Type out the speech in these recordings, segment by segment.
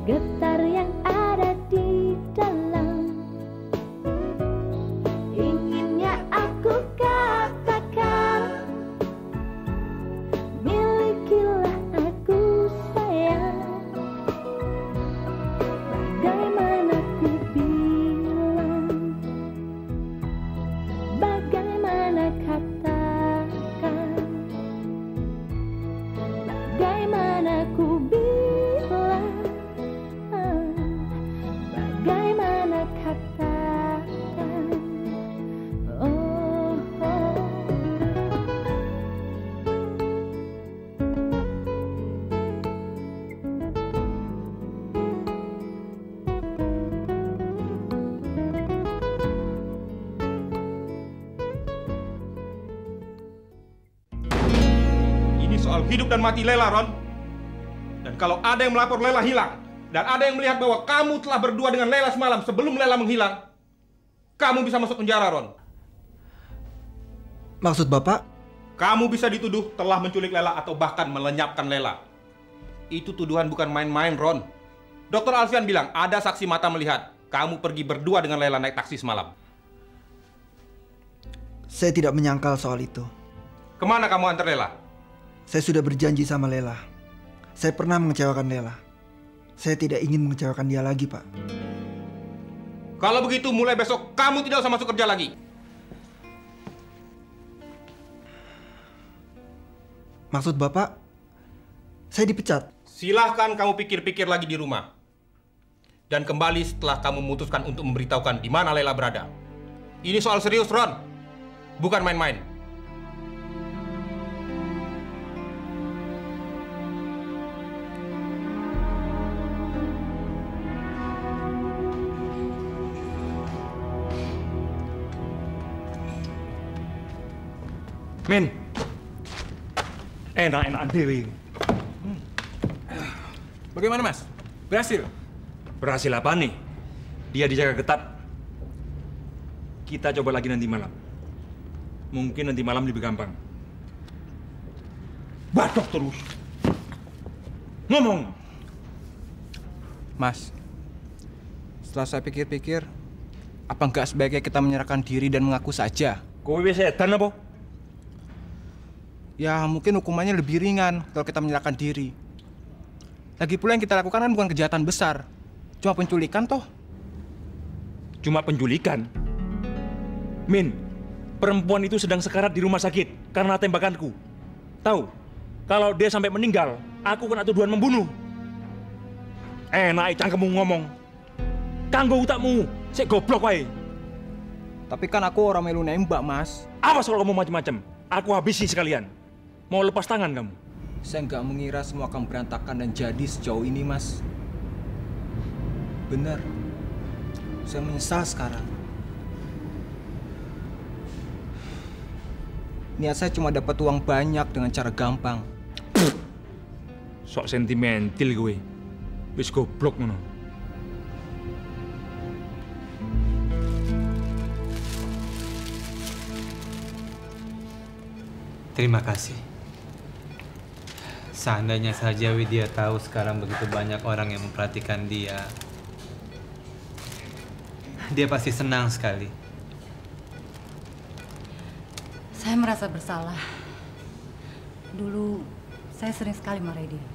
getar yang ada di dalam. Inginnya aku katakan, milikilah aku sayang. Bagaimana ku bilang, bagaimana katakan, bagaimana ku bilang, bagaimana katakan, oh, oh. Ini soal hidup dan mati Lela, Ron. Dan kalau ada yang melapor Lela hilang, dan ada yang melihat bahwa kamu telah berdua dengan Lela semalam sebelum Lela menghilang, kamu bisa masuk penjara, Ron. Maksud Bapak? Kamu bisa dituduh telah menculik Lela atau bahkan melenyapkan Lela. Itu tuduhan bukan main-main, Ron. Dokter Alfian bilang ada saksi mata melihat kamu pergi berdua dengan Lela naik taksi semalam. Saya tidak menyangkal soal itu. Kemana kamu antar Lela? Saya sudah berjanji sama Lela. Saya pernah mengecewakan Lela. Saya tidak ingin mengecewakan dia lagi, Pak. Kalau begitu mulai besok kamu tidak usah masuk kerja lagi. Maksud Bapak, saya dipecat. Silahkan kamu pikir-pikir lagi di rumah. Dan kembali setelah kamu memutuskan untuk memberitahukan di mana Lela berada. Ini soal serius, Ron. Bukan main-main. Min, enak-enak dewi. Bagaimana, Mas? Berhasil? Berhasil apa nih? Dia dijaga ketat. Kita coba lagi nanti malam. Mungkin nanti malam lebih gampang. Batok terus. Ngomong. Mas, setelah saya pikir-pikir, apa nggak sebaiknya kita menyerahkan diri dan mengaku saja? Kowe wis setan apa? Ya, mungkin hukumannya lebih ringan kalau kita menyerahkan diri. Lagi pula yang kita lakukan kan bukan kejahatan besar. Cuma penculikan toh. Cuma penculikan? Min, perempuan itu sedang sekarat di rumah sakit karena tembakanku. Tahu, kalau dia sampai meninggal, aku kena tuduhan membunuh. Enak cangkemmu ngomong. Kanggo utakmu, sik goblok wae. Tapi kan aku orang melu nembak, Mas. Awas kalau kamu macam-macam, aku habisi sekalian. Mau lepas tangan kamu? Saya nggak mengira semua akan berantakan dan jadi sejauh ini, Mas. Benar. Saya menyesal sekarang. Niat saya cuma dapat uang banyak dengan cara gampang. Sok sentimental gue. Wis goblok ngono. Terima kasih. Seandainya saja Widya tahu sekarang begitu banyak orang yang memperhatikan dia, dia pasti senang sekali. Saya merasa bersalah. Dulu saya sering sekali marahi dia.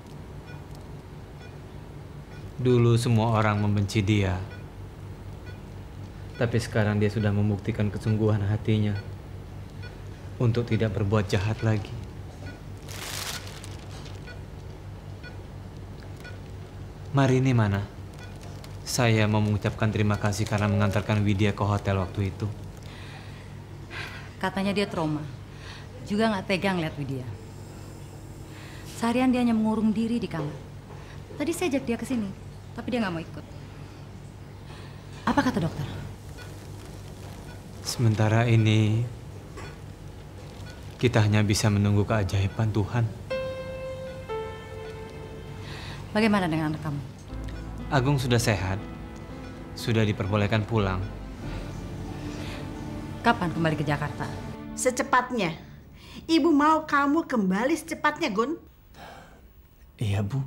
Dulu semua orang membenci dia, tapi sekarang dia sudah membuktikan kesungguhan hatinya untuk tidak berbuat jahat lagi. Mari ini mana? Saya mau mengucapkan terima kasih karena mengantarkan Widya ke hotel waktu itu. Katanya dia trauma. Juga nggak tegang lihat Widya. Seharian dia hanya mengurung diri di kamar. Tadi saya ajak dia ke sini, tapi dia nggak mau ikut. Apa kata dokter? Sementara ini, kita hanya bisa menunggu keajaiban Tuhan. Bagaimana dengan anak kamu? Agung sudah sehat, sudah diperbolehkan pulang. Kapan kembali ke Jakarta? Secepatnya. Ibu mau kamu kembali secepatnya, Gun. Iya, Bu.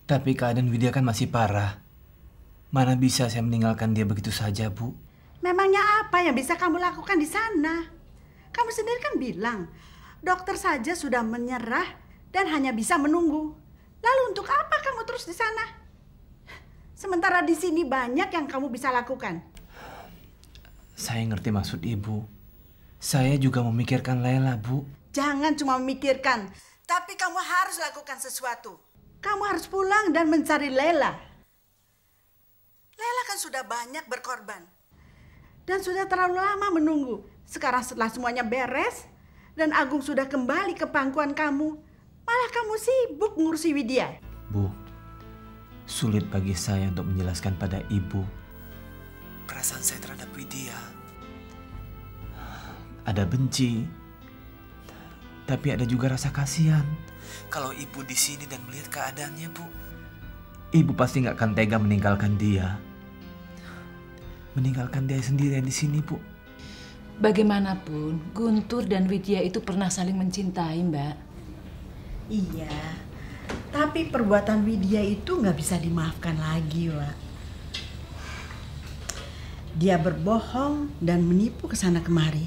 Tapi keadaan Widya kan masih parah. Mana bisa saya meninggalkan dia begitu saja, Bu? Memangnya apa yang bisa kamu lakukan di sana? Kamu sendiri kan bilang, dokter saja sudah menyerah dan hanya bisa menunggu. Lalu untuk apa kamu terus di sana? Sementara di sini banyak yang kamu bisa lakukan. Saya ngerti maksud Ibu. Saya juga memikirkan Lela, Bu. Jangan cuma memikirkan, tapi kamu harus lakukan sesuatu. Kamu harus pulang dan mencari Lela. Lela kan sudah banyak berkorban. Dan sudah terlalu lama menunggu. Sekarang setelah semuanya beres, dan Agung sudah kembali ke pangkuan kamu, malah kamu sibuk ngurusi Widya. Bu, sulit bagi saya untuk menjelaskan pada Ibu perasaan saya terhadap Widya. Ada benci, tapi ada juga rasa kasihan. Kalau Ibu di sini dan melihat keadaannya, Bu, Ibu pasti nggak akan tega meninggalkan dia. Meninggalkan dia sendirian di sini, Bu. Bagaimanapun, Guntur dan Widya itu pernah saling mencintai, Mbak. Iya, tapi perbuatan Widya itu nggak bisa dimaafkan lagi, Wak. Dia berbohong dan menipu kesana kemari,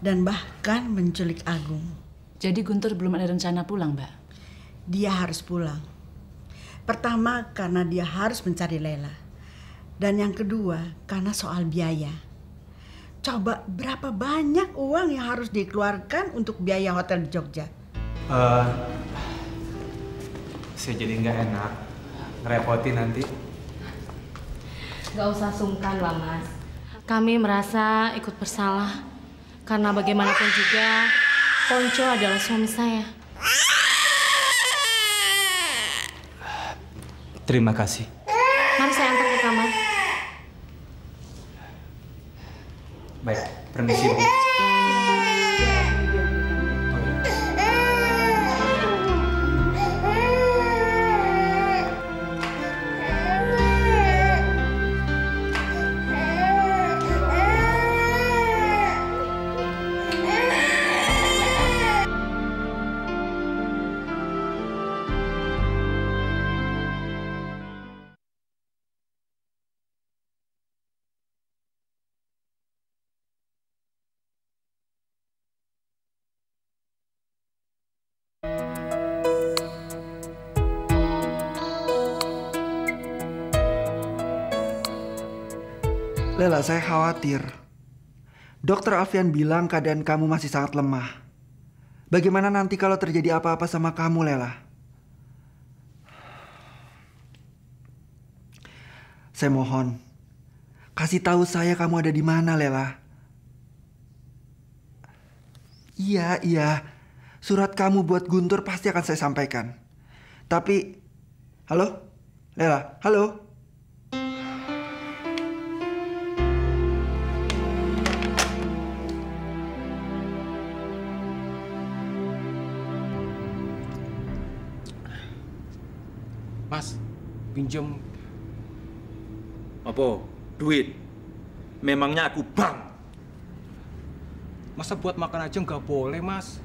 dan bahkan menculik Agung. Jadi Guntur belum ada rencana pulang, Mbak? Dia harus pulang. Pertama, karena dia harus mencari Lela. Dan yang kedua, karena soal biaya. Coba berapa banyak uang yang harus dikeluarkan untuk biaya hotel di Jogja? Saya jadi nggak enak, ngerepotin nanti. Gak usah sungkan lah, Mas. Kami merasa ikut bersalah. Karena bagaimanapun juga, Ponco adalah suami saya. Terima kasih. Mari saya antar ke kamar. Baik, permisi, Bu. Lela, saya khawatir. Dokter Alfian bilang keadaan kamu masih sangat lemah. Bagaimana nanti kalau terjadi apa-apa sama kamu, Lela? Saya mohon, kasih tahu saya kamu ada di mana, Lela. Iya. Surat kamu buat Guntur pasti akan saya sampaikan. Tapi, halo? Lela, halo? Mas, pinjam. Apa? Duit? Memangnya aku bank? Masa buat makan aja nggak boleh, Mas?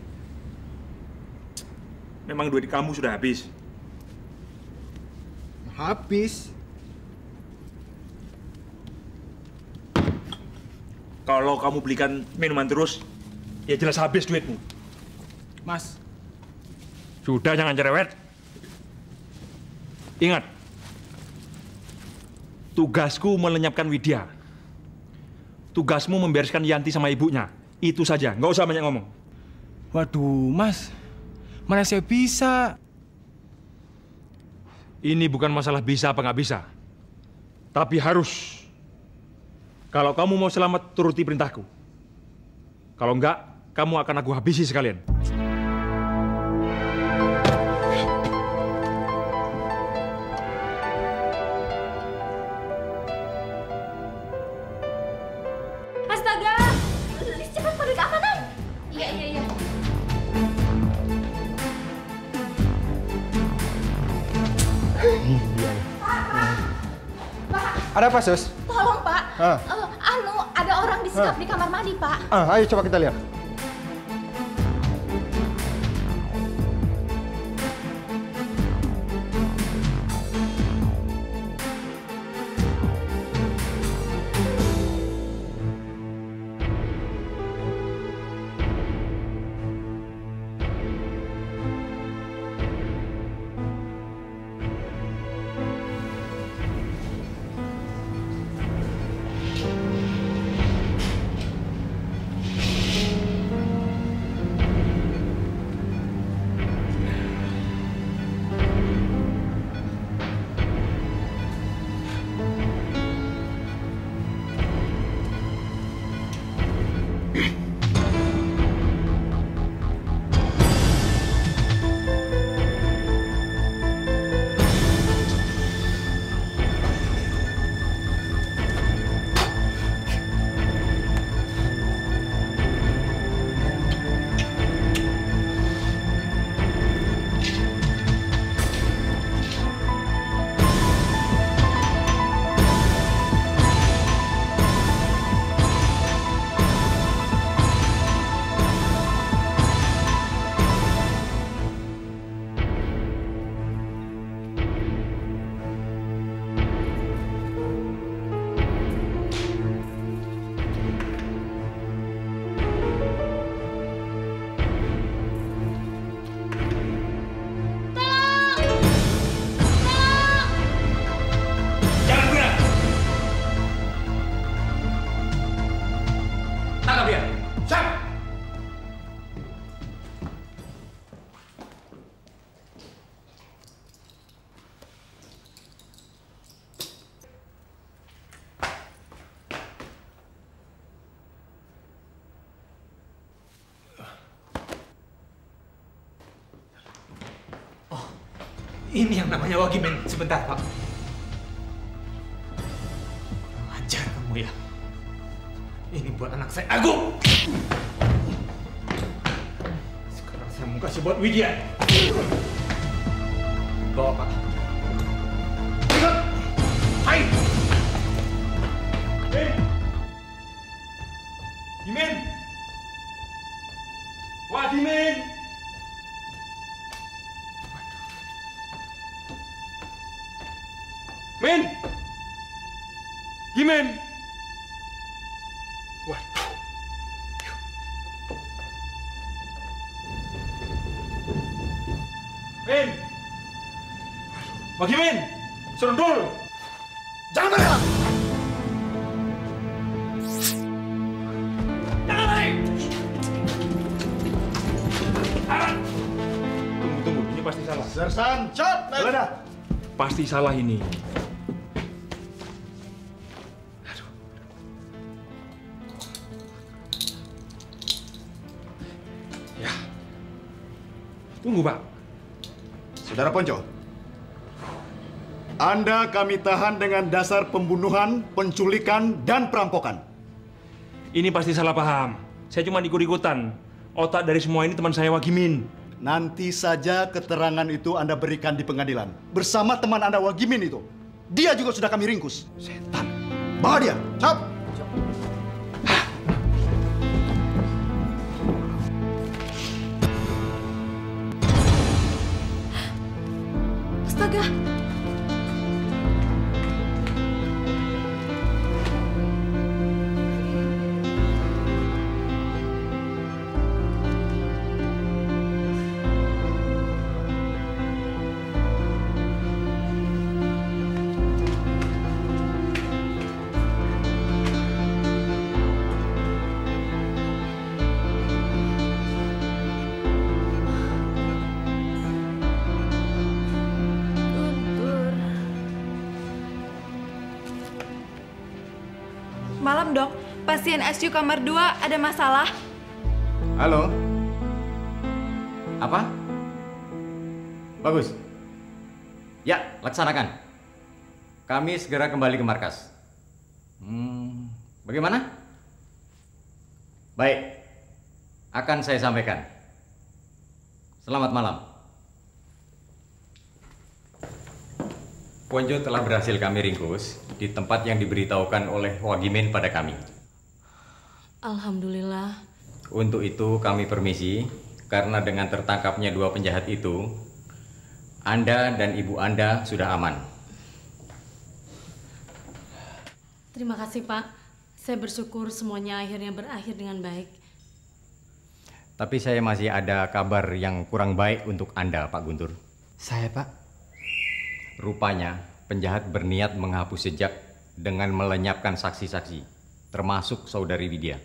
Memang duit kamu sudah habis? Habis. Kalau kamu belikan minuman terus, ya jelas habis duitmu. Mas. Sudah, jangan cerewet. Ingat, tugasku melenyapkan Widya. Tugasmu membereskan Yanti sama ibunya. Itu saja, nggak usah banyak ngomong. Waduh, Mas. Mana saya bisa? Ini bukan masalah bisa apa nggak bisa. Tapi harus. Kalau kamu mau selamat, turuti perintahku. Kalau enggak, kamu akan aku habisi sekalian. Astaga! Cepat pada keamanan! Iya. Ada apa, Sus? Tolong, Pak. Ada orang disekap di kamar mandi, Pak. Ayo coba kita lihat. Ini yang namanya Wagimin. Sebentar, Pak. Ajar kamu ya. Ini buat anak saya, Agung. Sekarang saya mau kasih buat Widya. Bawa, Pak. Ingat! Hai! Gimin! Wah, Gimin! Min! Gimin! Waduh. Min! Wah, Gimin! Serundul! Jangan bergerak! Jangan lari! Tunggu, ini pasti salah. Sersan, cat! Belanda! Pasti salah ini. Ya. Tunggu, Pak. Saudara Ponco, Anda kami tahan dengan dasar pembunuhan, penculikan, dan perampokan. Ini pasti salah paham. Saya cuma ikut-ikutan. Otak dari semua ini teman saya Wagimin. Nanti saja keterangan itu Anda berikan di pengadilan. Bersama teman Anda Wagimin itu. Dia juga sudah kami ringkus. Setan. Bawa dia. Cap. Astaga. Malam dok, pasien ICU kamar 2 ada masalah. Halo. Apa? Bagus. Ya, laksanakan. Kami segera kembali ke markas. Bagaimana? Baik. Akan saya sampaikan. Selamat malam. Ponco telah berhasil kami ringkus di tempat yang diberitahukan oleh Wagimin pada kami. Alhamdulillah. Untuk itu kami permisi, karena dengan tertangkapnya 2 penjahat itu, Anda dan ibu Anda sudah aman. Terima kasih, Pak. Saya bersyukur semuanya akhirnya berakhir dengan baik. Tapi saya masih ada kabar yang kurang baik untuk Anda, Pak Guntur. Saya, Pak? Rupanya penjahat berniat menghapus jejak dengan melenyapkan saksi-saksi, termasuk saudari Widya.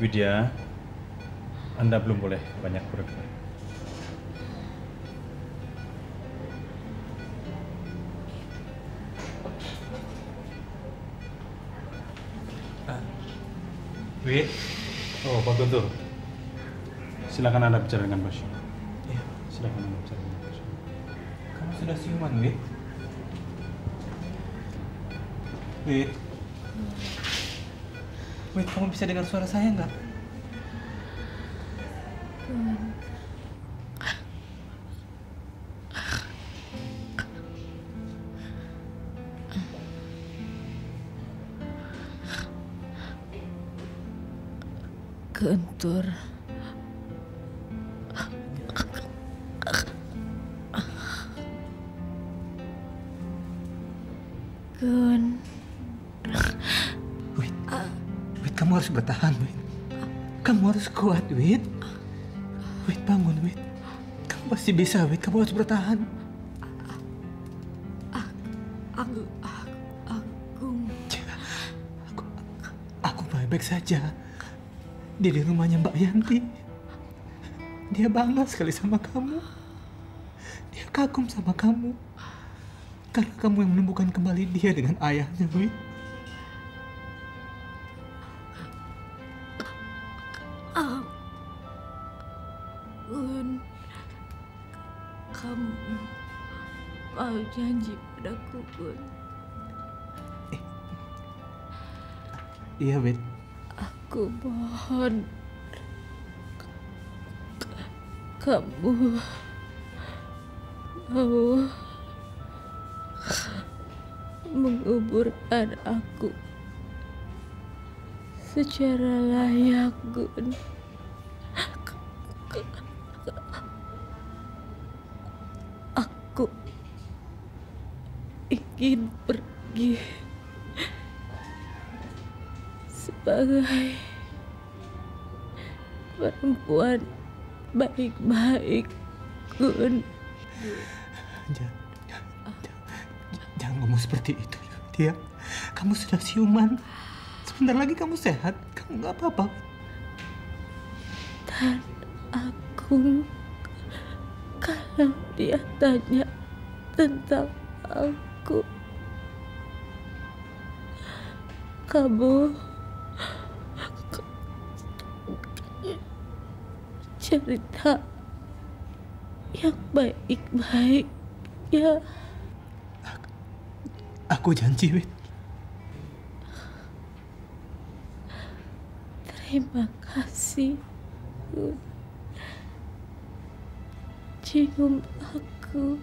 Widya, Anda belum boleh banyak bergerak. Wid. Oh, Pak Guntur. Silakan Anda bicara dengan Bashir. Iya. Silakan Anda bicara dengan Bashir. Kamu sudah siuman, Wid? Wid. Wid, kamu bisa dengar suara saya nggak? Guntur. harus bertahan, Wit. Kamu harus kuat, Wit. Wit, bangun, Wit. Kamu pasti bisa, Wit. Kamu harus bertahan. Aku baik-baik saja. Dia di rumahnya Mbak Yanti. Dia bangga sekali sama kamu. Dia kagum sama kamu. Karena kamu yang menemukan kembali dia dengan ayahnya, Wit. Gun, kamu mau janji padaku, Gun? Iya, Wit. Aku mohon kamu mau menguburkan aku secara layak, Gun. Aku ingin pergi sebagai perempuan baik-baik, Gun. Jangan ngomong seperti itu, dia. Kamu sudah siuman. Sebentar lagi kamu sehat. Kamu nggak apa-apa. Dan aku, kalau dia tanya tentang aku, kamu cerita yang baik-baik, ya. Aku janji, Wit. Terima kasih, Gun. Cium aku,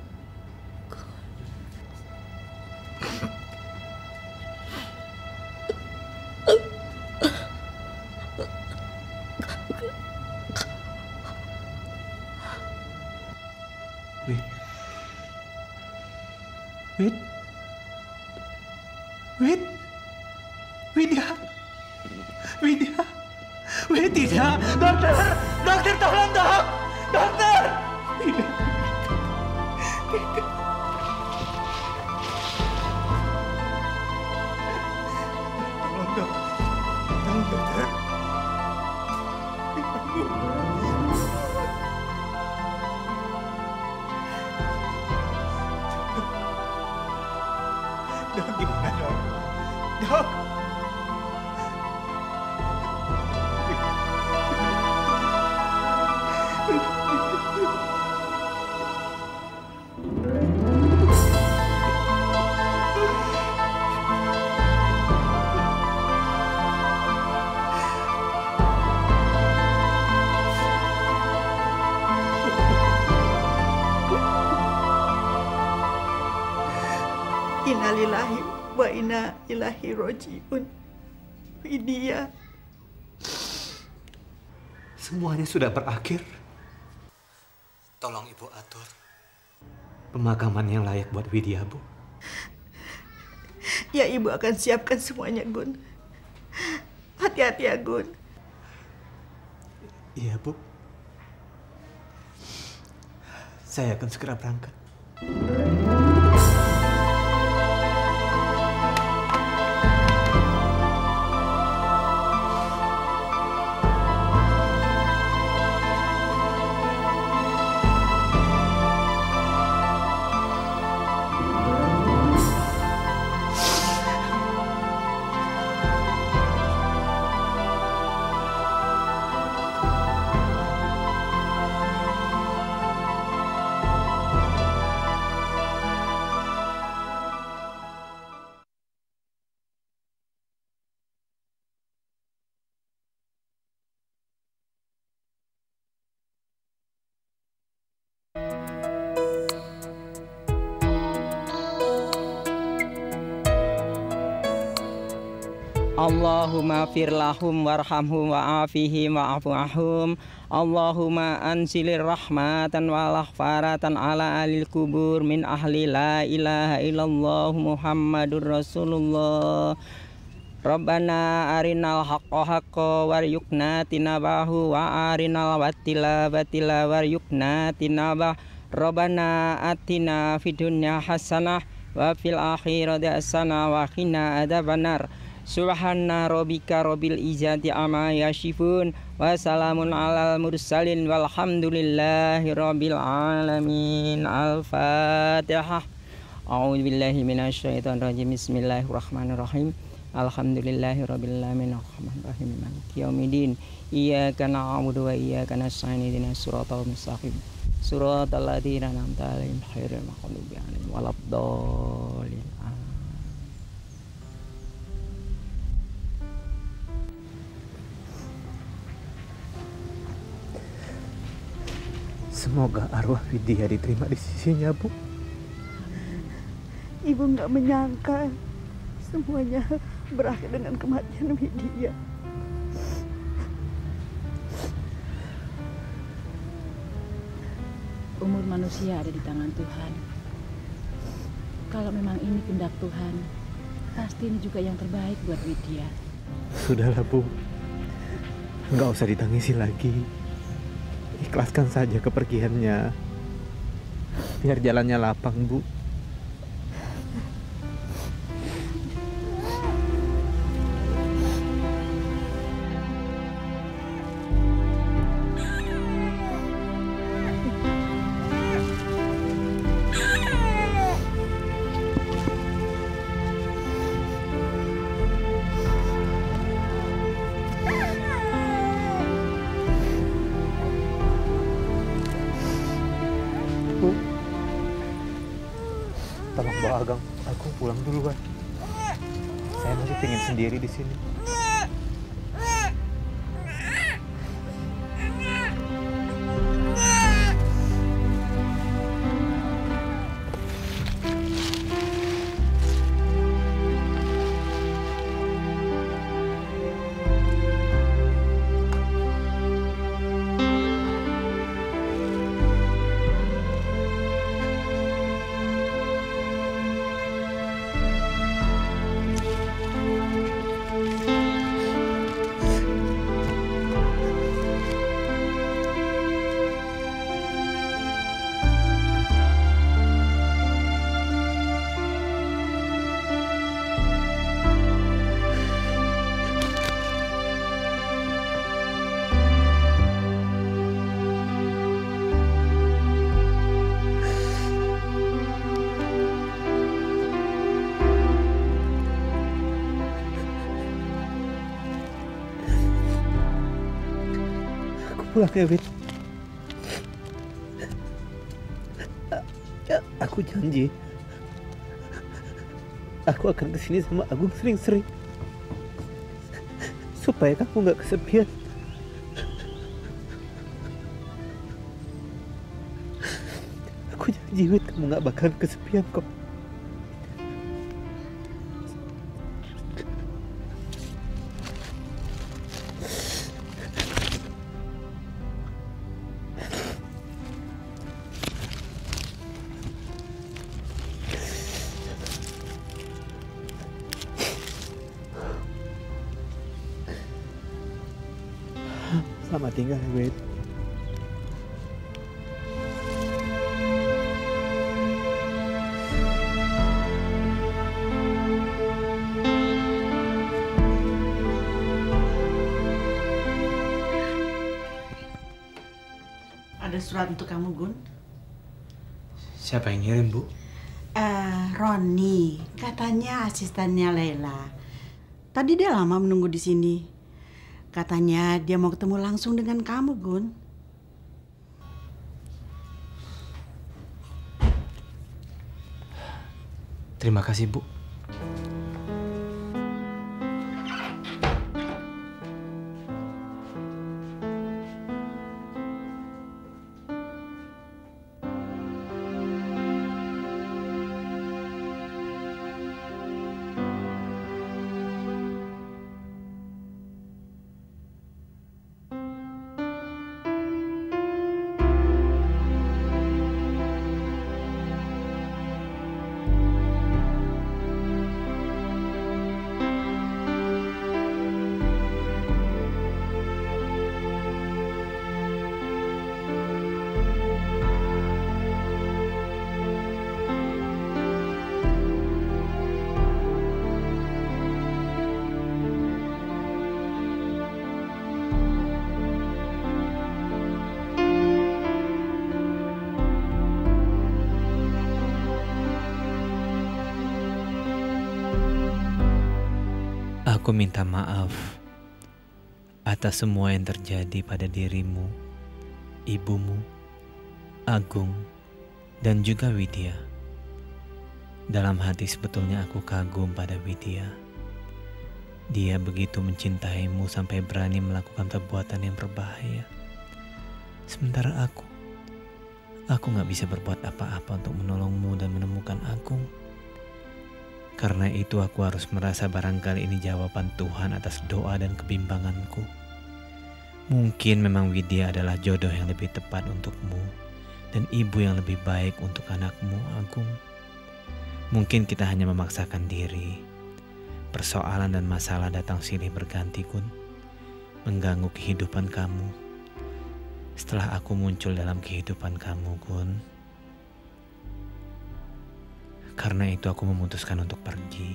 Gun. Wit. Wit. Wit. Widya. Widya. Wit, tidak. Dokter. Dokter, tolong, dok. Dokter. Tidak. Tidak. Tolong, dok. Tolong, dokter. Dok, gimana, dok? Dok. Innalillahi wa inna ilaihi rajiun. Widya. Semuanya sudah berakhir. Tolong Ibu atur pemakaman yang layak buat Widya, Bu. Ya, Ibu akan siapkan semuanya, Gun. Hati-hati ya, Gun. Iya, Bu. Saya akan segera berangkat. Allahumma firlahum warhamhum wa'afihim wa'afu'ahum. Allahumma ansilir rahmatan walaghfaratan ala alil kubur min ahli la ilaha illallah Muhammadur Rasulullah. Rabbana arinal haqqo haqqo warzuqna tinabahu wa arinal batila batila warzuqna tinabah. Rabbana atina fid dunya hasanah wa fil akhirati hasanah wa qina adzabannar. Subhana rabbika rabbil izzati amma yasifun wa salamun alal mursalin walhamdulillahi rabbil alamin. Al-Fatihah. A'udzu billahi minasyaitonir rajim. Bismillahirrahmanirrahim. Alhamdulillahi rabbil alamin arrahmanir rahim maliki yaumiddin. Iyyaka na'budu wa iyyaka nasta'in ihdinas siratal mustaqim. Siratal ladzina an'amta 'alaihim ghairil maghdubi 'alaihim waladdallin. Semoga arwah Widya diterima di sisinya, Bu. Ibu nggak menyangka semuanya berakhir dengan kematian Widya. Umur manusia ada di tangan Tuhan. Kalau memang ini kehendak Tuhan, pasti ini juga yang terbaik buat Widya. Sudahlah, Bu. Nggak usah ditangisi lagi. Ikhlaskan saja kepergiannya. Biar jalannya lapang, Bu. Tolong bawa Agam, aku pulang duluan. Saya masih pengen sendiri di sini. Pulang ya, Wid. Aku janji aku akan kesini sama Agung sering-sering supaya kamu nggak kesepian. Aku janji, Wid, kamu nggak bakalan kesepian kok. Selamat tinggal, Wid. Ada surat untuk kamu, Gun. Siapa yang ngirim, Bu? Roni, katanya asistennya Lela. Tadi dia lama menunggu di sini. Katanya dia mau ketemu langsung dengan kamu, Gun. Terima kasih, Bu. Aku minta maaf atas semua yang terjadi pada dirimu, ibumu, Agung, dan juga Widya. Dalam hati sebetulnya aku kagum pada Widya. Dia begitu mencintaimu sampai berani melakukan perbuatan yang berbahaya. Sementara aku gak bisa berbuat apa-apa untuk menolongmu dan menemukan Agung. Karena itu aku harus merasa barangkali ini jawaban Tuhan atas doa dan kebimbanganku. Mungkin memang Widya adalah jodoh yang lebih tepat untukmu dan ibu yang lebih baik untuk anakmu, Agung. Mungkin kita hanya memaksakan diri. Persoalan dan masalah datang silih berganti, Kun. Mengganggu kehidupan kamu. Setelah aku muncul dalam kehidupan kamu, Kun. Karena itu aku memutuskan untuk pergi.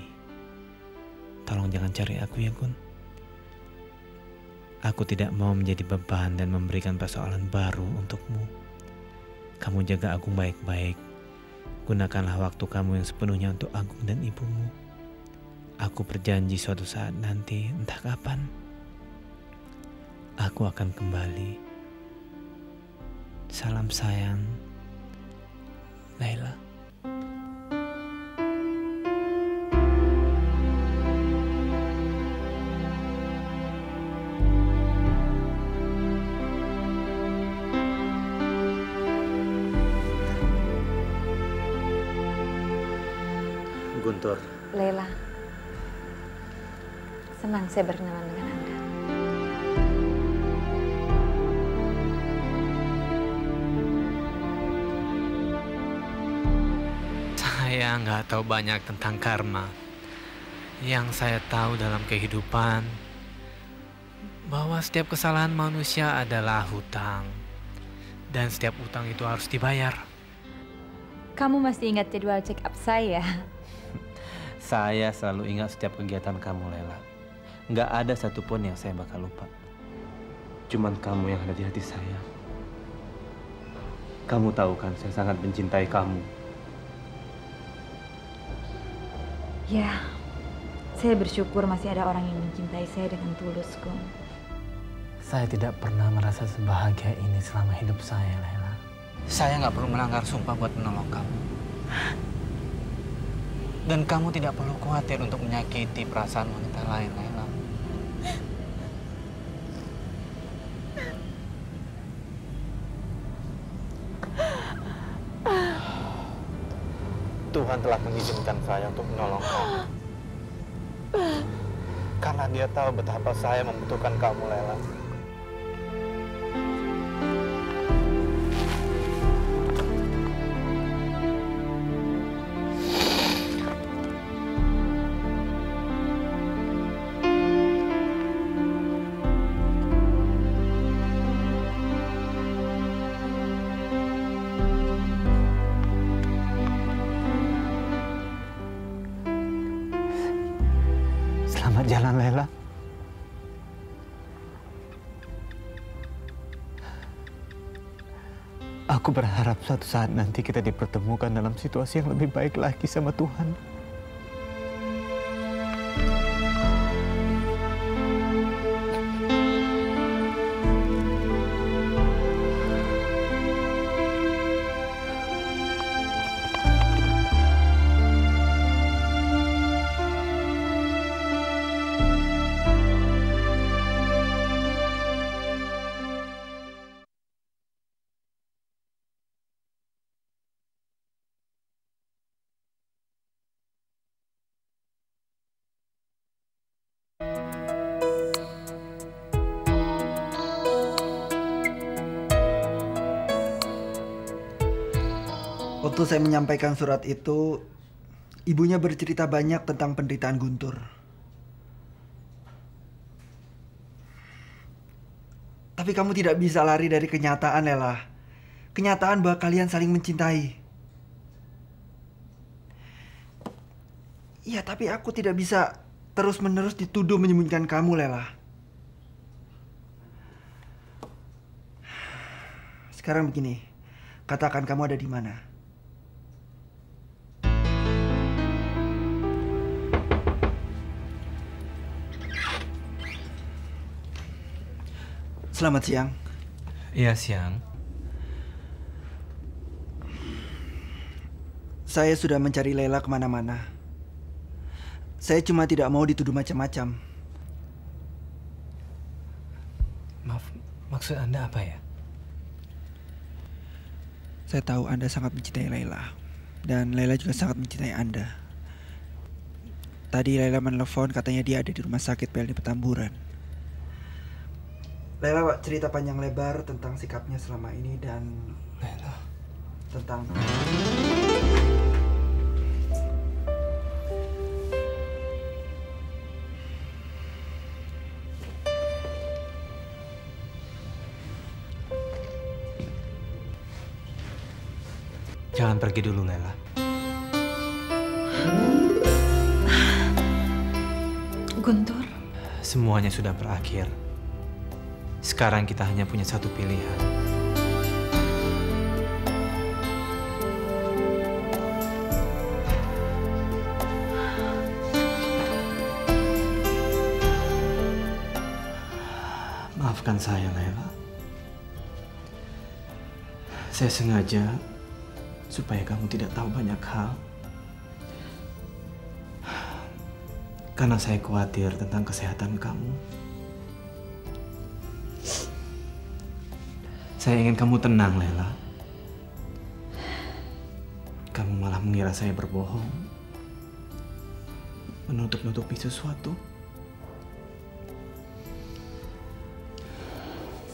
Tolong jangan cari aku ya, Kun. Aku tidak mau menjadi beban dan memberikan persoalan baru untukmu. Kamu jaga Agung baik-baik. Gunakanlah waktu kamu yang sepenuhnya untuk Agung dan ibumu. Aku berjanji suatu saat nanti, entah kapan, aku akan kembali. Salam sayang, Laila. Guntur. Laila, senang saya berkenalan dengan Anda. Saya nggak tahu banyak tentang karma. Yang saya tahu dalam kehidupan, bahwa setiap kesalahan manusia adalah hutang. Dan setiap hutang itu harus dibayar. Kamu masih ingat jadwal check up saya? Saya selalu ingat setiap kegiatan kamu, Laila. Nggak ada satupun yang saya bakal lupa. Cuman kamu yang ada di hati saya. Kamu tahu kan, saya sangat mencintai kamu. Ya, saya bersyukur masih ada orang yang mencintai saya dengan tulus, Gun. Saya tidak pernah merasa sebahagia ini selama hidup saya, Laila. Saya nggak perlu melanggar sumpah buat menolong kamu. Dan kamu tidak perlu khawatir untuk menyakiti perasaan wanita lain, Laila. Tuhan telah mengizinkan saya untuk menolong kamu. Karena Dia tahu betapa saya membutuhkan kamu, Laila. Selamat jalan, Laila. Aku berharap suatu saat nanti kita dipertemukan dalam situasi yang lebih baik lagi sama Tuhan. Waktu saya menyampaikan surat itu, ibunya bercerita banyak tentang penderitaan Guntur. Tapi kamu tidak bisa lari dari kenyataan, Lela. Kenyataan bahwa kalian saling mencintai. Iya, tapi aku tidak bisa terus-menerus dituduh menyembunyikan kamu, Lela. Sekarang begini, katakan kamu ada di mana? Selamat siang. Iya, siang. Saya sudah mencari Lela kemana-mana. Saya cuma tidak mau dituduh macam-macam. Maaf, maksud Anda apa ya? Saya tahu Anda sangat mencintai Lela. Dan Lela juga sangat mencintai Anda. Tadi Lela menelpon, katanya dia ada di rumah sakit PLD Petamburan. Lela cerita panjang lebar tentang sikapnya selama ini dan Lela tentang Jangan pergi dulu, Lela. Guntur, Semuanya sudah berakhir. Sekarang kita hanya punya satu pilihan. Maafkan saya, Lela. Saya sengaja supaya kamu tidak tahu banyak hal. Karena saya khawatir tentang kesehatan kamu. Saya ingin kamu tenang, Lela. Kamu malah mengira saya berbohong. Menutup-nutupi sesuatu.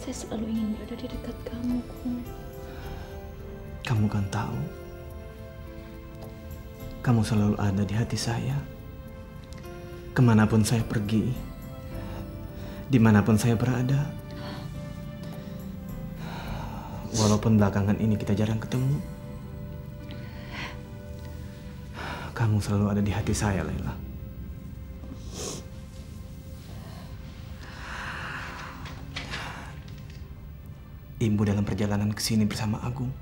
saya selalu ingin berada di dekat kamu, Kun. Kamu kan tahu, kamu selalu ada di hati saya. Kemanapun saya pergi, dimanapun saya berada. Walaupun belakangan ini kita jarang ketemu, kamu selalu ada di hati saya, Lela. Ibu dalam perjalanan ke sini bersama Agung.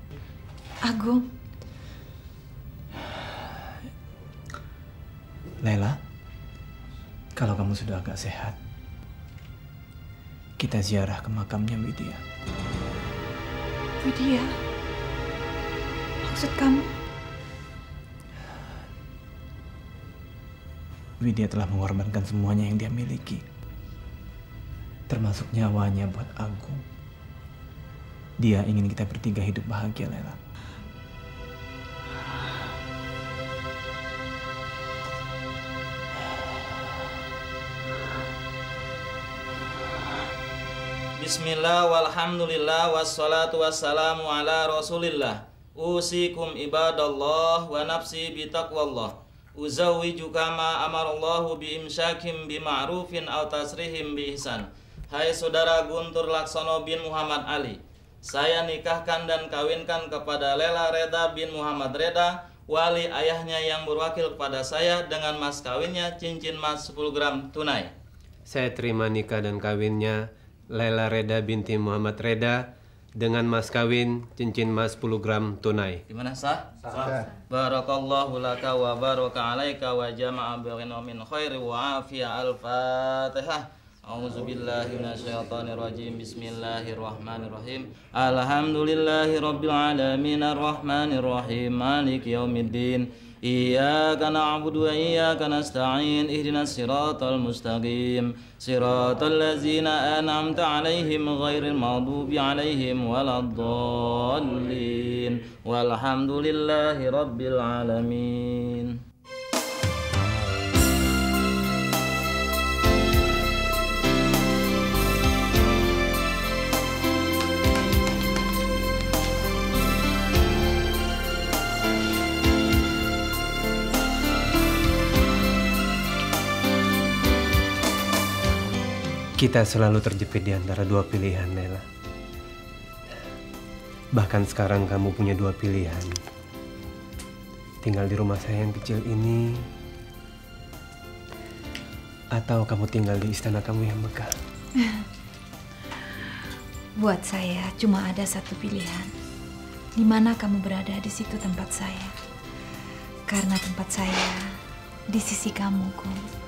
Agung? Lela, kalau kamu sudah agak sehat, kita ziarah ke makamnya Widya. Widya? Maksud kamu? Widya telah mengorbankan semuanya yang dia miliki, termasuk nyawanya buat Agung. Dia ingin kita bertiga hidup bahagia, Lela. Bismillah walhamdulillah wassalatu wassalamu ala rasulillah. Usikum ibadallah wa nafsi bitaqwallah. Uzawwijuka ma amarallahu biimsyakim bima'rufin aw tasrihim bi ihsan. Hai saudara Guntur Laksono bin Muhammad Ali, saya nikahkan dan kawinkan kepada Lela Reda bin Muhammad Reda, wali ayahnya yang berwakil kepada saya, dengan mas kawinnya cincin emas 10 gram tunai. Saya terima nikah dan kawinnya Lela Reda binti Muhammad Reda dengan mas kawin cincin emas 10 gram tunai. Gimana sah? Sah. Barakallahu laka wa baraka alaika wa jama'a baina min khairi wa afiya. Al-Fatihah. A'udzubillahi minasyaitonir rajim. Bismillahirrahmanirrahim. Alhamdulillahi rabbil alamin arrahmanir rahim maliki yaumiddin. Iyyaka na'budu wa iyyaka nasta'in. Ihdinas siratal mustaqim. Siratal ladzina an'amta 'alaihim ghairil maghdubi 'alaihim waladdallin. Walhamdulillahi rabbil alamin. Kita selalu terjepit di antara dua pilihan, Lela. Bahkan sekarang kamu punya dua pilihan. Tinggal di rumah saya yang kecil ini, atau kamu tinggal di istana kamu yang megah. Buat saya cuma ada satu pilihan. Di mana kamu berada, di situ tempat saya. Karena tempat saya di sisi kamu, Kun.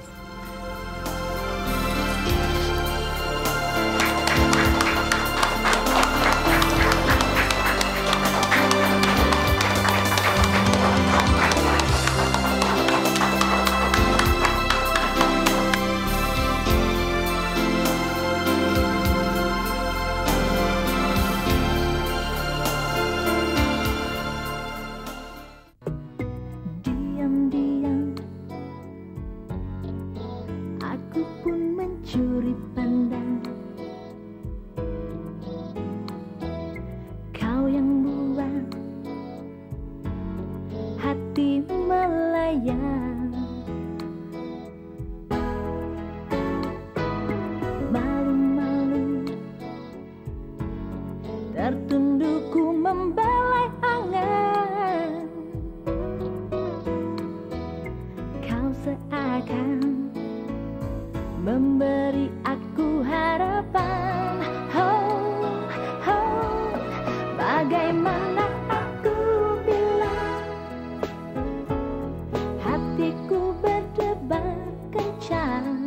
Bagaimana aku bilang, hatiku berdebar kencang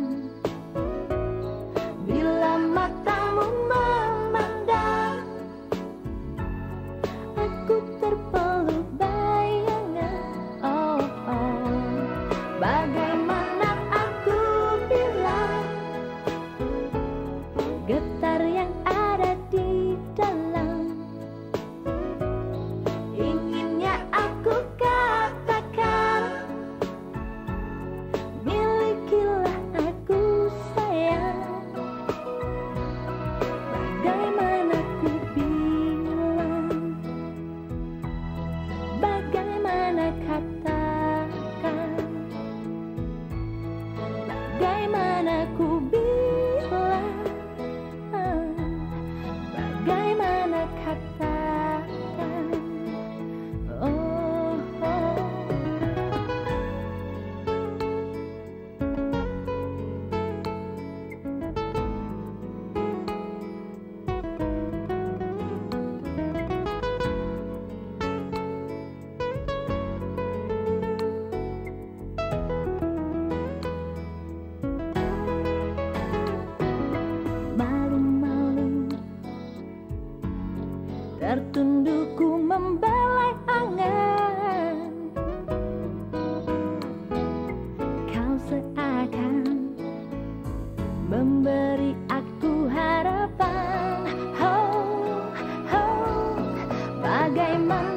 bila matamu memandang. Aku terpeluk bayangan. Oh, oh. Bagaimana aku bilang, getar yang ada di dalam. Inginnya aku katakan, milikilah aku sayang. Bagaimana ku bilang, bagaimana katakan, bagaimana ku bilang, bagaimana katakan. Oh, oh. Malu-malu tertundukku membelai angan. Kau seakan memberi aku harapan. Oh, oh, bagaimana